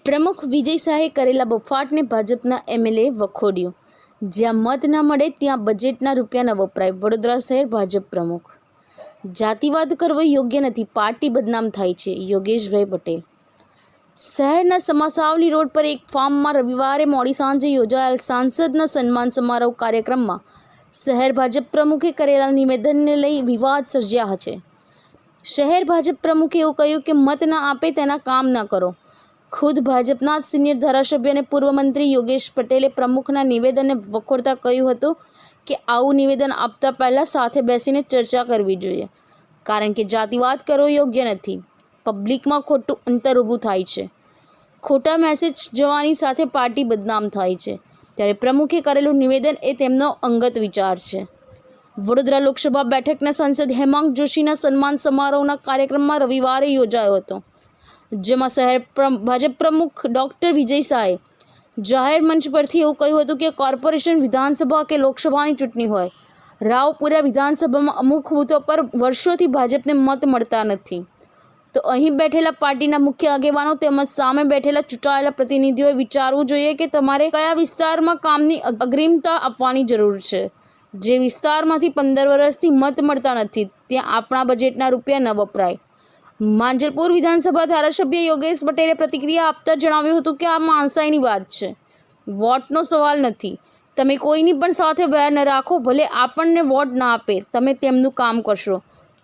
પ્રમુખ વિજય શાહે કરેલા બફાટને ભાજપના એમએલએ વખોડ્યો। જ્યાં મત ના મળે ત્યાં બજેટના રૂપિયા ન વપરાય। વડોદરા શહેર ભાજપ પ્રમુખ। જાતિવાદ કરવો યોગ્ય નથી, પાર્ટી બદનામ થાય છે। યોગેશભાઈ પટેલ। શહેરના સમાસાવલી રોડ પર એક ફાર્મમાં રવિવારે મોડી સાંજે યોજાયેલ સાંસદના સન્માન સમારોહ કાર્યક્રમમાં શહેર ભાજપ પ્રમુખે કરેલા નિવેદનને લઈ વિવાદ સર્જાયા છે। શહેર ભાજપ પ્રમુખે એવું કહ્યું કે મત ના આપે તેના કામ ના કરો। ખુદ ભાજપના સિનિયર ધારાસભ્ય અને પૂર્વ મંત્રી યોગેશ પટેલે પ્રમુખના નિવેદનને વખોડતા કહ્યું હતું કે આવું નિવેદન આપતા પહેલા સાથે બેસીને ચર્ચા કરવી જોઈએ, કારણ કે જાતિવાદ કરવો યોગ્ય નથી। પબ્લિકમાં ખોટું અંતર ઊભું થાય છે, ખોટા મેસેજ જવાની સાથે પાર્ટી બદનામ થાય છે। ત્યારે પ્રમુખે કરેલું નિવેદન એ તેમનો અંગત વિચાર છે। વડોદરા લોકસભા બેઠકના સાંસદ હેમાંગ જોશીના સન્માન સમારોહના કાર્યક્રમમાં રવિવારે યોજાયો હતો, જેમાં શહેર ભાજપ પ્રમુખ ડૉક્ટર વિજય શાહે જાહેર મંચ પરથી એવું કહ્યું હતું કે કોર્પોરેશન, વિધાનસભા કે લોકસભાની ચૂંટણી હોય, રાવપુરા વિધાનસભામાં અમુક બૂથો પર વર્ષોથી ભાજપને મત મળતા નથી, તો અહીં બેઠેલા પાર્ટીના મુખ્ય આગેવાનો તેમજ સામે બેઠેલા ચૂંટાયેલા પ્રતિનિધિઓએ વિચારવું જોઈએ કે તમારે કયા વિસ્તારમાં કામની અગ્રિમતા આપવાની જરૂર છે। જે વિસ્તારમાંથી 15 વર્ષથી મત મળતા નથી ત્યાં આપણા બજેટના રૂપિયા ન વપરાય। માંજલપુર વિધાનસભા ધારાસભ્ય યોગેશ પટેલે પ્રતિક્રિયા આપતા જણાવ્યું હતું કે આ માણસાઈની વાત છે, વોટનો સવાલ નથી। તમે કોઈની પણ સાથે વેર ન રાખો, ભલે આપણને વોટ ના આપે, તમે તેમનું કામ કરશો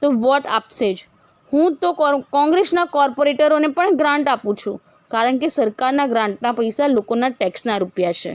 તો વોટ આપશે જ। હું તો કોંગ્રેસના કોર્પોરેટરોને પણ ગ્રાન્ટ આપું છું, કારણ કે સરકારના ગ્રાન્ટના પૈસા લોકોના ટેક્સના રૂપિયા છે।